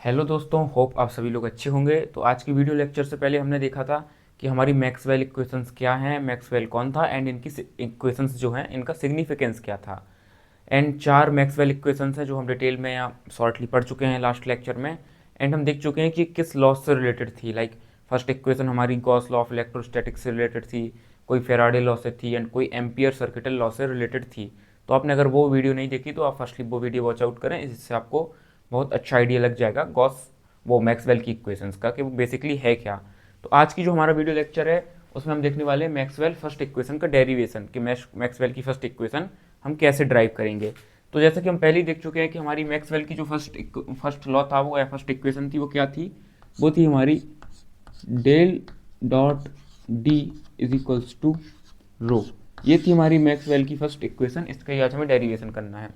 Hello दोस्तों, hope आप सभी लोग अच्छे होंगे। तो आज की वीडियो लेक्चर से पहले हमने देखा था कि हमारी मैक्सवेल इक्वेशंस क्या हैं, मैक्सवेल कौन था एंड इनकी इक्वेशंस जो हैं इनका सिग्निफिकेंस क्या था। एंड 4 मैक्सवेल इक्वेशंस हैं जो हम डिटेल में या शॉर्टली पढ़ चुके हैं लास्ट लेक्चर में। एंड हम देख चुके हैं कि किस लॉ से रिलेटेड थी। लाइक फर्स्ट इक्वेशन हमारी गॉस लॉ ऑफ इलेक्ट्रोस्टैटिक्स से रिलेटेड थी, कोई फेराडे लॉ से थी एंड कोई एम्पियर सर्किटल लॉ से रिलेटेड थी। तो आपने अगर वो वीडियो नहीं देखी तो आप फर्स्टली वो वीडियो वॉच आउट करें, इससे आपको बहुत अच्छा आइडिया लग जाएगा गॉस वो मैक्सवेल की इक्वेशंस का कि वो बेसिकली है क्या। तो आज की जो हमारा वीडियो लेक्चर है उसमें हम देखने वाले हैं मैक्सवेल फर्स्ट इक्वेशन का डेरिवेशन कि मैक्सवेल की फर्स्ट इक्वेशन हम कैसे ड्राइव करेंगे। तो जैसा कि हम पहले ही देख चुके हैं कि हमारी मैक्सवेल की जो फर्स्ट लॉ था वो या फर्स्ट इक्वेशन थी वो क्या थी, वो थी हमारी del dot D is equals to rho. ये थी हमारी मैक्सवेल की फर्स्ट इक्वेशन, इसका ही आज हमें डेरिवेशन करना है।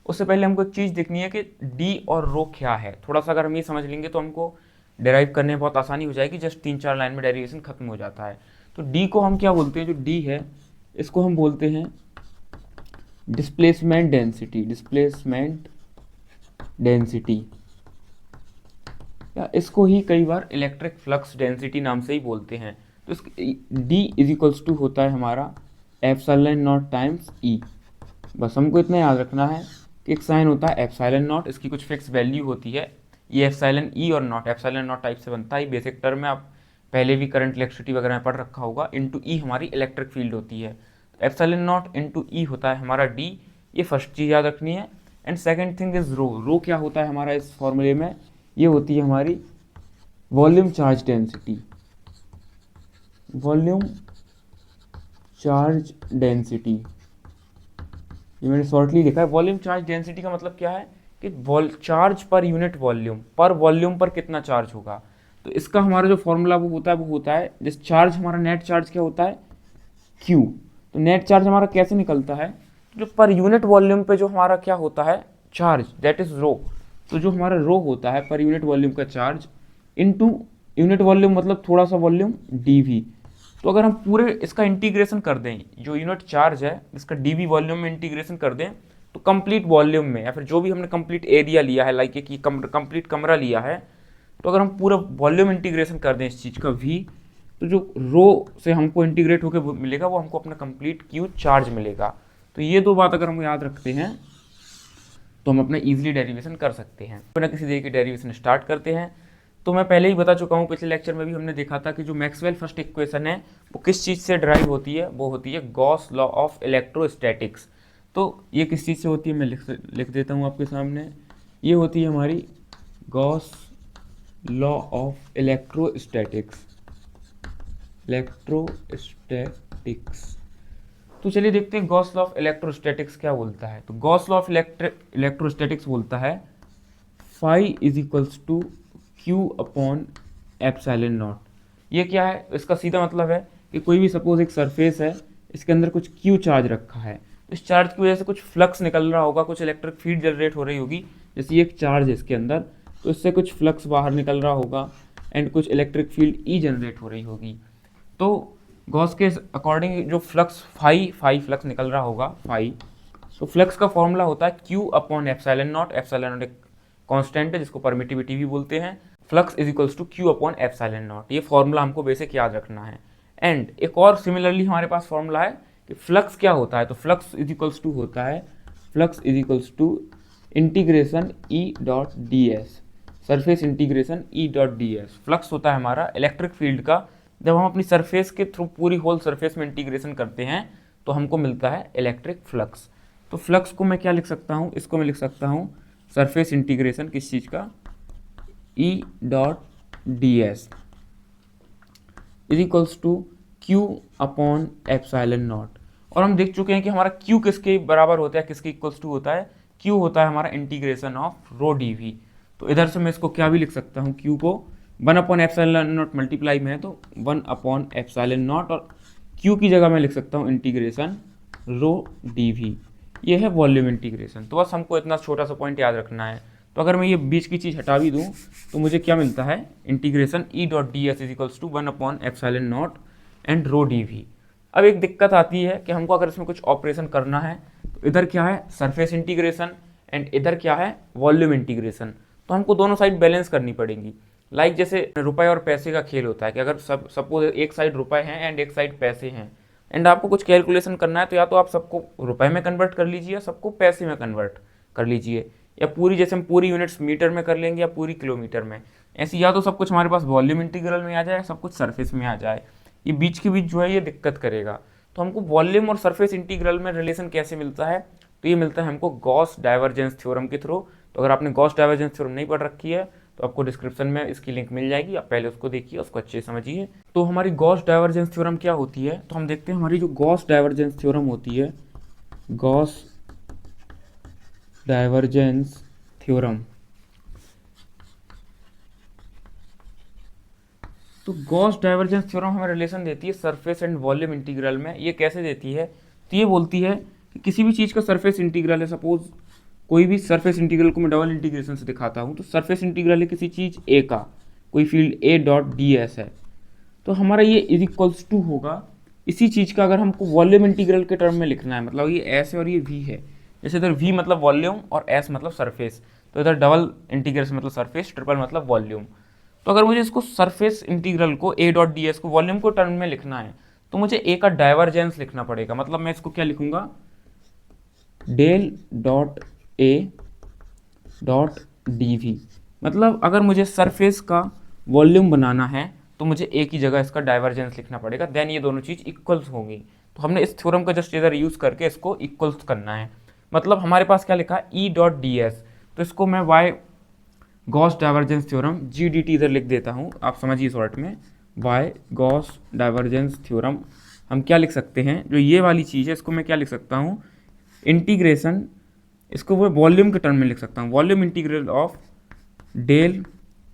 उससे पहले हमको एक चीज़ देखनी है कि डी और रो क्या है। थोड़ा सा अगर हम ये समझ लेंगे तो हमको डेराइव करने में बहुत आसानी हो जाएगी, जस्ट 3-4 लाइन में डेरिवेशन खत्म हो जाता है। तो डी को हम क्या बोलते हैं, जो डी है इसको हम बोलते हैं डिस्प्लेसमेंट डेंसिटी। डिस्प्लेसमेंट डेंसिटी या इसको ही कई बार इलेक्ट्रिक फ्लक्स डेंसिटी नाम से ही बोलते हैं। तो इस डी इज इक्वल्स टू होता है हमारा एप्सिलॉन नॉट टाइम्स ई। बस हमको इतना याद रखना है कि एक साइन होता है एप्सिलॉन नॉट, इसकी कुछ फिक्स वैल्यू होती है। ये एप्सिलॉन ई और नॉट, एप्सिलॉन नॉट टाइप से बनता है, बेसिक टर्म में आप पहले भी करंट इलेक्ट्रिसिटी वगैरह में पढ़ रखा होगा। इंटू ई हमारी इलेक्ट्रिक फील्ड होती है। तो एप्सिलॉन नॉट इंटू ई होता है हमारा डी, ये फर्स्ट चीज़ याद रखनी है। एंड सेकेंड थिंग इज रो। रो क्या होता है हमारा इस फॉर्मूले में, ये होती है हमारी volume charge density. Volume charge density, ये मैंने शॉर्टली लिखा है। वॉल्यूम चार्ज डेंसिटी का मतलब क्या है कि चार्ज पर यूनिट वॉल्यूम, पर वॉल्यूम पर कितना चार्ज होगा। तो इसका हमारा जो फॉर्मूला वो होता है जिस चार्ज हमारा नेट चार्ज क्या होता है Q। तो नेट चार्ज हमारा कैसे निकलता है, जो पर यूनिट वॉल्यूम पे जो हमारा क्या होता है चार्ज, दैट इज रो। तो जो हमारा रो होता है पर यूनिट वॉल्यूम का चार्ज इनटू यूनिट वॉल्यूम मतलब थोड़ा सा वॉल्यूम dV। तो अगर हम पूरे इसका इंटीग्रेशन कर दें, जो यूनिट चार्ज है इसका dV वॉल्यूम में इंटीग्रेशन कर दें, तो कंप्लीट वॉल्यूम में या फिर जो भी हमने कंप्लीट एरिया लिया है, लाइक कि कंप्लीट कमरा लिया है, तो अगर हम पूरा वॉल्यूम इंटीग्रेशन कर दें इस चीज़ का V, तो जो रो से हमको इंटीग्रेट होकर मिलेगा वो हमको अपना कंप्लीट Q चार्ज मिलेगा। तो ये दो बात अगर हम याद रखते हैं तो हम अपना ईजिली डेरिवेशन कर सकते हैं। बिना किसी देर के डेरिवेशन स्टार्ट करते हैं। तो मैं पहले ही बता चुका हूँ, पिछले लेक्चर में भी हमने देखा था कि जो मैक्सवेल फर्स्ट इक्वेशन है वो किस चीज़ से ड्राइव होती है, वो होती है गॉस लॉ ऑफ इलेक्ट्रोस्टैटिक्स। तो ये किस चीज़ से होती है मैं लिख देता हूँ आपके सामने। ये होती है हमारी गॉस लॉ ऑफ इलेक्ट्रोस्टैटिक्स। तो चलिए देखते हैं गॉस लॉ ऑफ इलेक्ट्रोस्टैटिक्स क्या बोलता है। तो गॉस लॉ ऑफ इलेक्ट्रोस्टैटिक्स बोलता है phi is equals to Q upon epsilon naught. ये क्या है, इसका सीधा मतलब है कि कोई भी सपोज एक सरफेस है, इसके अंदर कुछ क्यू चार्ज रखा है, तो इस चार्ज की वजह से कुछ फ्लक्स निकल रहा होगा, कुछ इलेक्ट्रिक फील्ड जनरेट हो रही होगी। जैसे ये एक चार्ज है इसके अंदर, तो इससे कुछ फ्लक्स बाहर निकल रहा होगा एंड कुछ इलेक्ट्रिक फील्ड ई जनरेट हो रही होगी। तो गॉस के अकॉर्डिंग जो फ्लक्स फाई फ्लक्स निकल रहा होगा फाई, तो फ्लक्स का फॉर्मूला होता है Q upon epsilon naught. Epsilon naught एक कांस्टेंट है जिसको परमिटिविटी भी बोलते हैं। Flux is equals to Q upon epsilon naught, ये फॉर्मूला हमको बेसिक याद रखना है। एंड एक और सिमिलरली हमारे पास फॉर्मूला है कि फ्लक्स क्या होता है। तो फ्लक्स इज इक्वल्स टू होता है, flux is equals to integration E dot D S, surface integration E dot D S. Flux होता है हमारा इलेक्ट्रिक फील्ड का, जब हम अपनी सरफेस के थ्रू पूरी होल सरफेस में इंटीग्रेशन करते हैं तो हमको मिलता है इलेक्ट्रिक फ्लक्स। तो फ्लक्स को मैं क्या लिख सकता हूँ, इसको मैं लिख सकता हूँ सरफेस इंटीग्रेशन किस चीज़ का, E dot D S is equals to Q upon epsilon naught. और हम देख चुके हैं कि हमारा क्यू किसके बराबर होता है, किसके इक्वल्स टू होता है, क्यू होता है हमारा integration of rho D V. तो इधर से मैं इसको क्या भी लिख सकता हूँ, क्यू को 1 अपॉन एप्सिलॉन नॉट मल्टीप्लाई में है तो 1 अपॉन एप्सिलॉन नॉट, और क्यू की जगह मैं लिख सकता हूँ इंटीग्रेशन रो डी वी। ये है वॉल्यूम इंटीग्रेशन। तो बस हमको इतना छोटा सा पॉइंट याद रखना है। तो अगर मैं ये बीच की चीज़ हटा भी दूँ तो मुझे क्या मिलता है, integration E dot D S is equals to 1 upon epsilon naught and rho D V. अब एक दिक्कत आती है कि हमको अगर इसमें कुछ ऑपरेशन करना है तो इधर क्या है सरफेस इंटीग्रेशन एंड इधर क्या है वॉल्यूम इंटीग्रेशन। तो हमको दोनों साइड बैलेंस करनी पड़ेंगी। लाइक जैसे रुपए और पैसे का खेल होता है कि अगर सपोज एक साइड रुपए हैं एंड एक साइड पैसे हैं, एंड आपको कुछ कैलकुलेशन करना है, तो या तो आप सबको रुपए में कन्वर्ट कर लीजिए या सबको पैसे में कन्वर्ट कर लीजिए, या पूरी जैसे हम पूरी यूनिट्स मीटर में कर लेंगे या पूरी किलोमीटर में। ऐसे या तो सब कुछ हमारे पास वॉल्यूम इंटीग्रल में आ जाए, सब कुछ सरफेस में आ जाए। ये बीच के बीच जो है ये दिक्कत करेगा। तो हमको वॉल्यूम और सरफेस इंटीग्रल में रिलेशन कैसे मिलता है, तो ये मिलता है हमको गॉस डाइवर्जेंस थ्योरम के थ्रू। तो अगर आपने गॉस डाइवर्जेंस थ्योरम नहीं पढ़ रखी है तो आपको डिस्क्रिप्शन में इसकी लिंक मिल जाएगी, आप पहले उसको देखिए, उसको अच्छे से समझिए। तो हमारी गॉस डाइवर्जेंस थ्योरम क्या होती है, तो हम देखते हैं हमारी जो गॉस डाइवर्जेंस थ्योरम होती है, गॉस डाइवर्जेंस थ्योरम। तो गॉस डाइवर्जेंस थ्योरम हमें रिलेशन देती है सरफेस एंड वॉल्यूम इंटीग्रल में। ये कैसे देती है, तो ये बोलती है कि किसी भी चीज़ का सरफेस इंटीग्रल है, सपोज कोई भी सरफेस इंटीग्रल को मैं डबल इंटीग्रेशन से दिखाता हूँ, तो सरफेस इंटीग्रल है किसी चीज़ ए का, कोई फील्ड ए डॉट डी एस है, तो हमारा ये इज इक्वल्स टू होगा इसी चीज़ का अगर हमको वॉल्यूम इंटीग्रल के टर्म में लिखना है, मतलब ये एस है और ये वी है। जैसे इधर वी मतलब वॉल्यूम और एस मतलब सरफेस, तो इधर डबल इंटीग्रेशन मतलब सरफेस, ट्रिपल मतलब वॉल्यूम। तो अगर मुझे इसको सरफेस इंटीग्रल को ए डॉट डी एस को वॉल्यूम को टर्म में लिखना है, तो मुझे ए का डाइवर्जेंस लिखना पड़ेगा। मतलब मैं इसको क्या लिखूंगा, del dot A dot D V. मतलब अगर मुझे सरफेस का वॉल्यूम बनाना है तो मुझे ए की जगह इसका डाइवर्जेंस लिखना पड़ेगा, देन ये दोनों चीज़ इक्वल्स होंगी। तो हमने इस थ्योरम का जस्ट इधर यूज़ करके इसको इक्वल्स करना है। मतलब हमारे पास क्या लिखा है, ई डॉट डी एस, तो इसको मैं by Gauss divergence theorem G D T इधर लिख देता हूँ, आप समझिए शॉर्ट में, वाई गॉस डाइवर्जेंस थ्योरम। हम क्या लिख सकते हैं, जो ये वाली चीज़ है इसको मैं क्या लिख सकता हूँ, इंटीग्रेशन, इसको वो वॉल्यूम के टर्म में लिख सकता हूँ, volume integral of del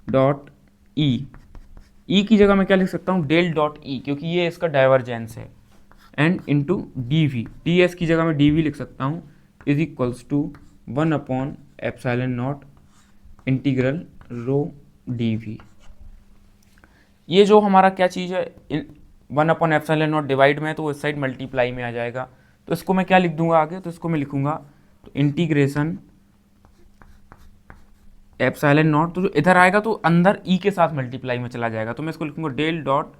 dot E. E की जगह मैं क्या लिख सकता हूँ, डेल डॉट ई, क्योंकि ये इसका डाइवर्जेंस है, and into D V, D S की जगह मैं डी वी लिख सकता हूँ, इज इक्वल्स टू 1/एप्सिलॉन naught integral rho D V. ये जो हमारा क्या चीज़ है, 1/एप्सिलॉन नॉट डिवाइड में है तो वो इस साइड मल्टीप्लाई में आ जाएगा। तो इसको मैं क्या लिख दूंगा आगे, तो इसको मैं लिखूंगा तो इंटीग्रेशन एप्सिलॉन नॉट, तो जो इधर आएगा तो अंदर ई के साथ मल्टीप्लाई में चला जाएगा, तो मैं इसको लिखूंगा del dot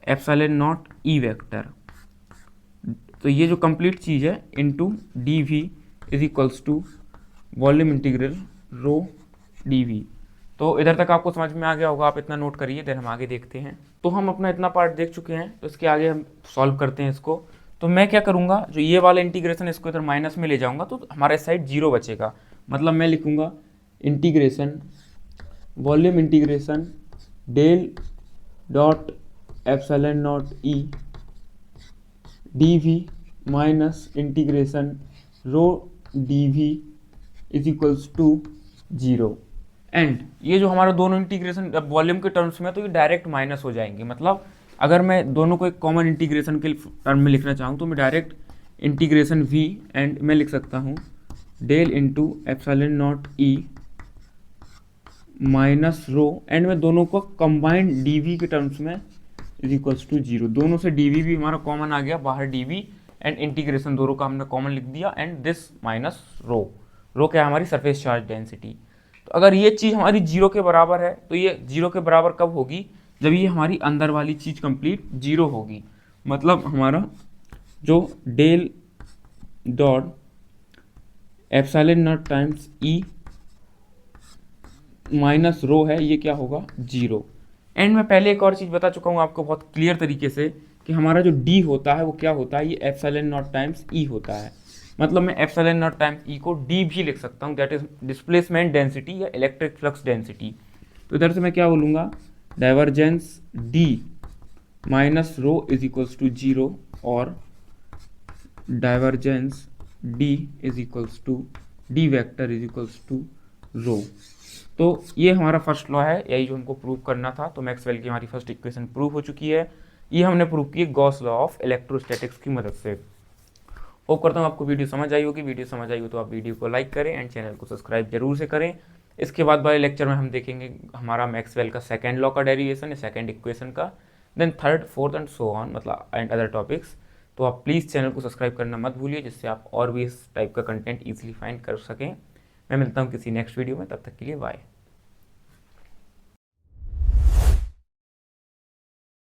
epsilon naught E vector. तो ये जो कंप्लीट चीज़ है into D V is equals to volume integral rho D V. तो इधर तक आपको समझ में आ गया होगा, आप इतना नोट करिए, देन हम आगे देखते हैं। तो हम अपना इतना पार्ट देख चुके हैं, तो इसके आगे हम सॉल्व करते हैं इसको। तो मैं क्या करूँगा, जो ये वाला इंटीग्रेशन इसको इधर माइनस में ले जाऊँगा तो हमारे साइड जीरो बचेगा। मतलब मैं लिखूँगा integration volume integration del dot epsilon naught E D V minus integration rho D V is equals to zero. And ये जो हमारा दोनों इंटीग्रेशन वॉल्यूम के टर्म्स में, तो ये डायरेक्ट माइनस हो जाएंगे। मतलब अगर मैं दोनों को एक कॉमन इंटीग्रेशन के टर्म में लिखना चाहूँ तो मैं डायरेक्ट इंटीग्रेशन वी एंड मैं लिख सकता हूँ del into epsilon naught E minus rho, and में दोनों को कंबाइंड डी वी के टर्म्स में इज इक्वल्स टू जीरो। दोनों से डी वी भी हमारा कॉमन आ गया बाहर, डी वी एंड इंटीग्रेशन दोनों का हमने कॉमन लिख दिया, एंड दिस माइनस रो। रो क्या है, हमारी सरफेस चार्ज डेंसिटी। तो अगर ये चीज़ हमारी जीरो के बराबर है, तो ये जीरो के बराबर कब होगी, जब ये हमारी अंदर वाली चीज़ कंप्लीट जीरो होगी। मतलब हमारा जो del dot epsilon naught times E minus rho है, ये क्या होगा, जीरो। एंड मैं पहले एक और चीज़ बता चुका हूँ आपको बहुत क्लियर तरीके से कि हमारा जो डी होता है वो क्या होता है, ये एप्सिलॉन नॉट टाइम्स ई होता है। मतलब मैं एप्सिलॉन नॉट टाइम्स ई को डी भी लिख सकता हूँ, दैट इज डिस्प्लेसमेंट डेंसिटी या इलेक्ट्रिक फ्लक्स डेंसिटी। तो इधर से मैं क्या बोलूँगा, divergence D minus rho is equals to zero, और divergence D is equals to D vector is equals to rho. तो ये हमारा फर्स्ट लॉ है, यही जो हमको प्रूव करना था। तो मैक्सवेल की हमारी फर्स्ट इक्वेशन प्रूव हो चुकी है। ये हमने प्रूव की गॉस लॉ ऑफ इलेक्ट्रोस्टैटिक्स की मदद से। होप करता हूँ आपको वीडियो समझ आई होगी। वीडियो समझ आई हो तो आप वीडियो को लाइक करें एंड चैनल को सब्सक्राइब जरूर से करें। इसके बाद वाले लेक्चर में हम देखेंगे हमारा मैक्सवेल का सेकंड लॉ का डेरिवेशन या सेकंड इक्वेशन का, then third, fourth and so on, मतलब एंड अदर टॉपिक्स। तो आप प्लीज़ चैनल को सब्सक्राइब करना मत भूलिए, जिससे आप और भी इस टाइप का कंटेंट ईजिली फाइंड कर सकें। मैं मिलता हूँ किसी नेक्स्ट वीडियो में, तब तक के लिए बाय।